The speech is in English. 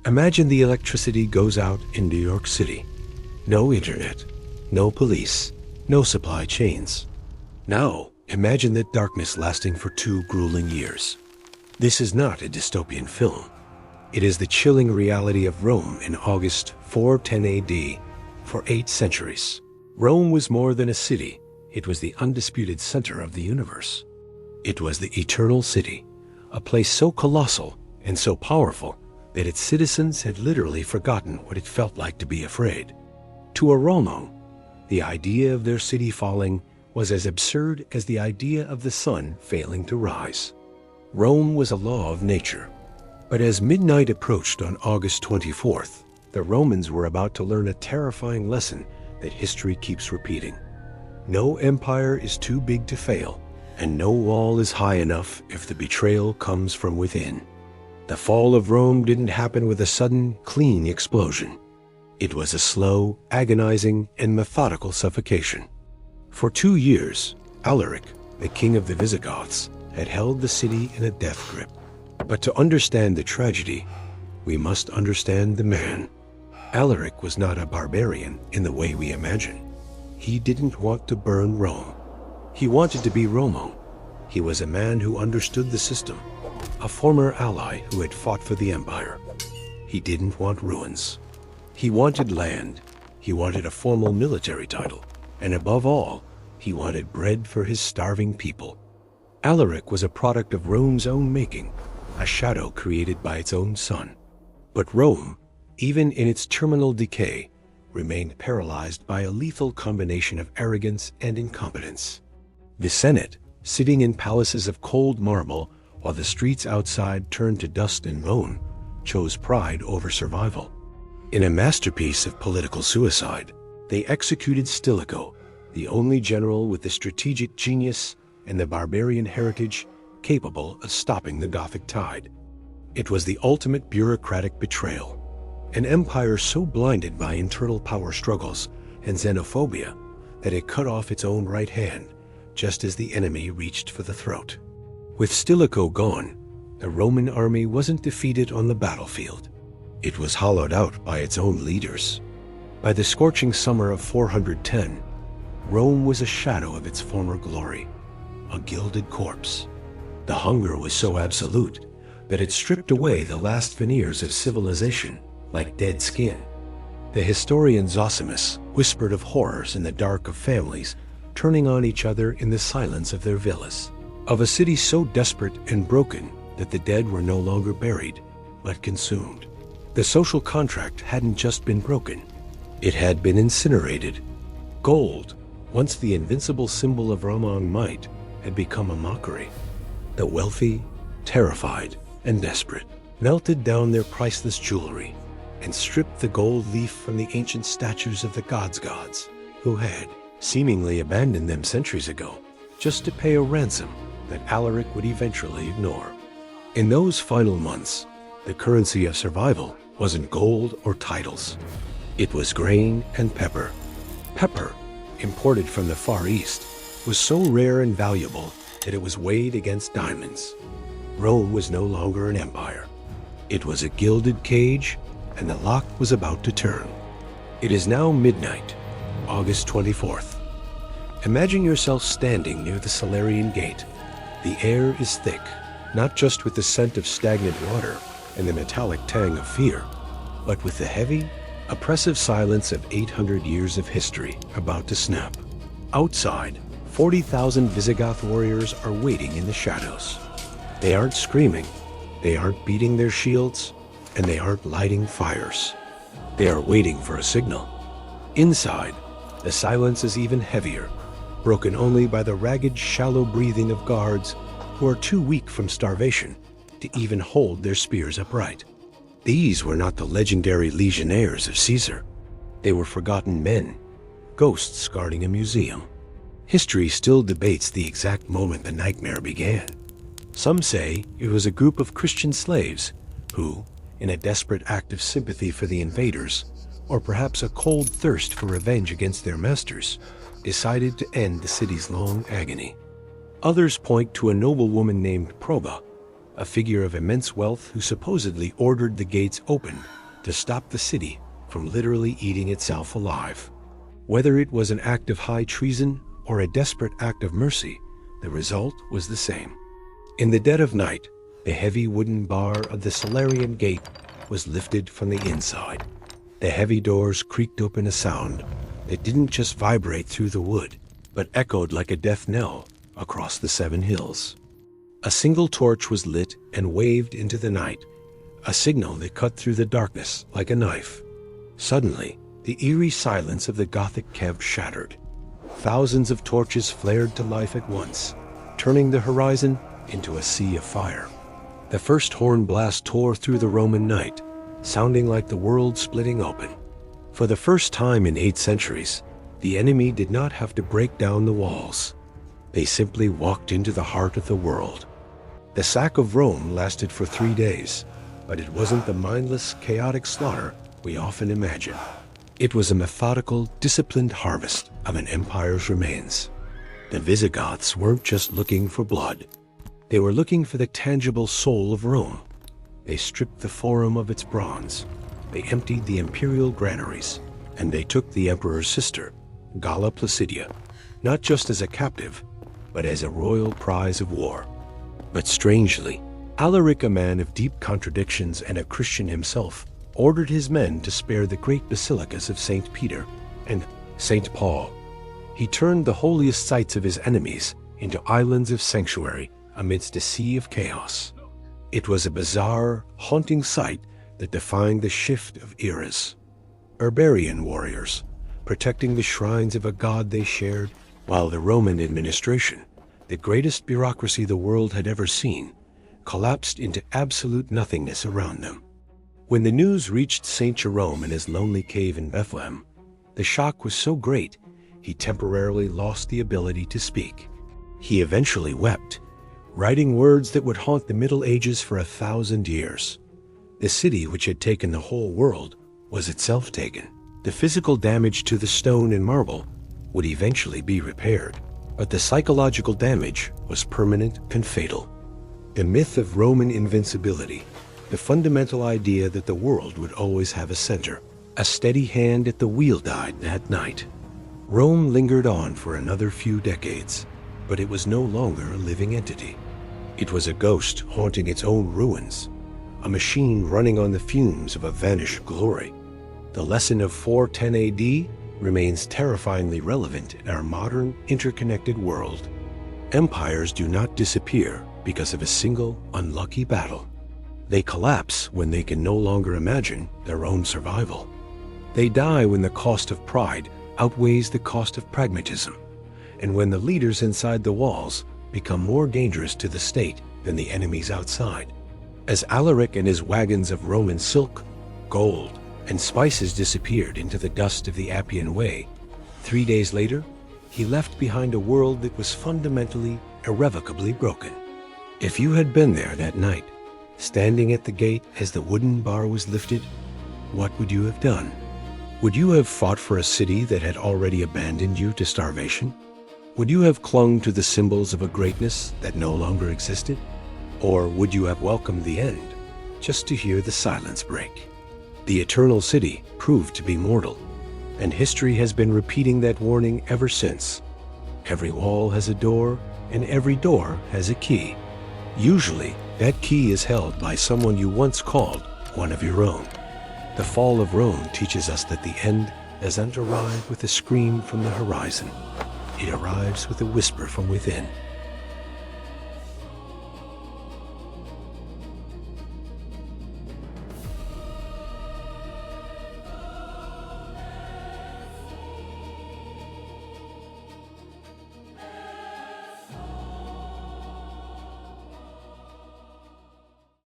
Imagine the electricity goes out in New York City. No internet, no police, no supply chains. Now, imagine that darkness lasting for 2 grueling years. This is not a dystopian film. It is the chilling reality of Rome in August 410 AD. For 8 centuries, Rome was more than a city. It was the undisputed center of the universe. It was the eternal city, a place so colossal and so powerful that its citizens had literally forgotten what it felt like to be afraid. To a Roman, the idea of their city falling was as absurd as the idea of the sun failing to rise. Rome was a law of nature. But as midnight approached on August 24th, the Romans were about to learn a terrifying lesson that history keeps repeating. No empire is too big to fail, and no wall is high enough if the betrayal comes from within. The fall of Rome didn't happen with a sudden, clean explosion. It was a slow, agonizing, and methodical suffocation. For 2 years, Alaric, the king of the Visigoths, had held the city in a death grip. But to understand the tragedy, we must understand the man. Alaric was not a barbarian in the way we imagine. He didn't want to burn Rome. He wanted to be Roman. He was a man who understood the system, a former ally who had fought for the empire. He didn't want ruins. He wanted land. He wanted a formal military title. And above all, he wanted bread for his starving people. Alaric was a product of Rome's own making, a shadow created by its own sun. But Rome, even in its terminal decay, remained paralyzed by a lethal combination of arrogance and incompetence. The Senate, sitting in palaces of cold marble while the streets outside turned to dust and bone, chose pride over survival. In a masterpiece of political suicide, they executed Stilicho, the only general with the strategic genius and the barbarian heritage capable of stopping the Gothic tide. It was the ultimate bureaucratic betrayal. An empire so blinded by internal power struggles and xenophobia that it cut off its own right hand, just as the enemy reached for the throat. With Stilicho gone, the Roman army wasn't defeated on the battlefield. It was hollowed out by its own leaders. By the scorching summer of 410, Rome was a shadow of its former glory, a gilded corpse. The hunger was so absolute that it stripped away the last veneers of civilization like dead skin. The historian Zosimus whispered of horrors in the dark of families turning on each other in the silence of their villas, of a city so desperate and broken that the dead were no longer buried, but consumed. The social contract hadn't just been broken, it had been incinerated. Gold, once the invincible symbol of Roman might, had become a mockery. The wealthy, terrified, and desperate melted down their priceless jewelry and stripped the gold leaf from the ancient statues of the gods, who had seemingly abandoned them centuries ago, just to pay a ransom that Alaric would eventually ignore. In those final months, the currency of survival wasn't gold or titles. It was grain and pepper. Pepper, imported from the Far East, was so rare and valuable that it was weighed against diamonds. Rome was no longer an empire. It was a gilded cage, and the lock was about to turn. It is now midnight, August 24th. Imagine yourself standing near the Salarian Gate. The air is thick, not just with the scent of stagnant water and the metallic tang of fear, but with the heavy, oppressive silence of 800 years of history about to snap. Outside, 40,000 Visigoth warriors are waiting in the shadows. They aren't screaming, they aren't beating their shields, and they aren't lighting fires. They are waiting for a signal. Inside, the silence is even heavier, broken only by the ragged, shallow breathing of guards who are too weak from starvation to even hold their spears upright. These were not the legendary legionnaires of Caesar. They were forgotten men, ghosts guarding a museum. History still debates the exact moment the nightmare began. Some say it was a group of Christian slaves who, in a desperate act of sympathy for the invaders, or perhaps a cold thirst for revenge against their masters, decided to end the city's long agony. Others point to a noblewoman named Proba, a figure of immense wealth who supposedly ordered the gates open to stop the city from literally eating itself alive. Whether it was an act of high treason or a desperate act of mercy, the result was the same. In the dead of night, the heavy wooden bar of the Solarian gate was lifted from the inside. The heavy doors creaked open a sound that didn't just vibrate through the wood, but echoed like a death knell across the 7 hills. A single torch was lit and waved into the night, a signal that cut through the darkness like a knife. Suddenly, the eerie silence of the Gothic kev shattered. Thousands of torches flared to life at once, turning the horizon into a sea of fire. The first horn blast tore through the Roman night, sounding like the world splitting open. For the first time in 8 centuries, the enemy did not have to break down the walls. They simply walked into the heart of the world. The sack of Rome lasted for 3 days, but it wasn't the mindless, chaotic slaughter we often imagine. It was a methodical, disciplined harvest of an empire's remains. The Visigoths weren't just looking for blood. They were looking for the tangible soul of Rome. They stripped the Forum of its bronze. They emptied the imperial granaries, and they took the emperor's sister, Galla Placidia, not just as a captive, but as a royal prize of war. But strangely, Alaric, a man of deep contradictions and a Christian himself, ordered his men to spare the great basilicas of St. Peter and St. Paul. He turned the holiest sites of his enemies into islands of sanctuary amidst a sea of chaos. It was a bizarre, haunting sight that defined the shift of eras. Barbarian warriors, protecting the shrines of a god they shared, while the Roman administration, the greatest bureaucracy the world had ever seen, collapsed into absolute nothingness around them. When the news reached St. Jerome in his lonely cave in Bethlehem, the shock was so great, he temporarily lost the ability to speak. He eventually wept, writing words that would haunt the Middle Ages for 1,000 years. The city which had taken the whole world was itself taken. The physical damage to the stone and marble would eventually be repaired, but the psychological damage was permanent and fatal. The myth of Roman invincibility, the fundamental idea that the world would always have a center, a steady hand at the wheel, died that night. Rome lingered on for another few decades, but it was no longer a living entity. It was a ghost haunting its own ruins, a machine running on the fumes of a vanished glory. The lesson of 410 AD remains terrifyingly relevant in our modern, interconnected world. Empires do not disappear because of a single, unlucky battle. They collapse when they can no longer imagine their own survival. They die when the cost of pride outweighs the cost of pragmatism, and when the leaders inside the walls become more dangerous to the state than the enemies outside. As Alaric and his wagons of Roman silk, gold, and spices disappeared into the dust of the Appian Way, 3 days later, he left behind a world that was fundamentally, irrevocably broken. If you had been there that night, standing at the gate as the wooden bar was lifted, what would you have done? Would you have fought for a city that had already abandoned you to starvation? Would you have clung to the symbols of a greatness that no longer existed? Or would you have welcomed the end, just to hear the silence break? The Eternal City proved to be mortal, and history has been repeating that warning ever since. Every wall has a door, and every door has a key. Usually, that key is held by someone you once called one of your own. The fall of Rome teaches us that the end doesn't arrive with a scream from the horizon. It arrives with a whisper from within.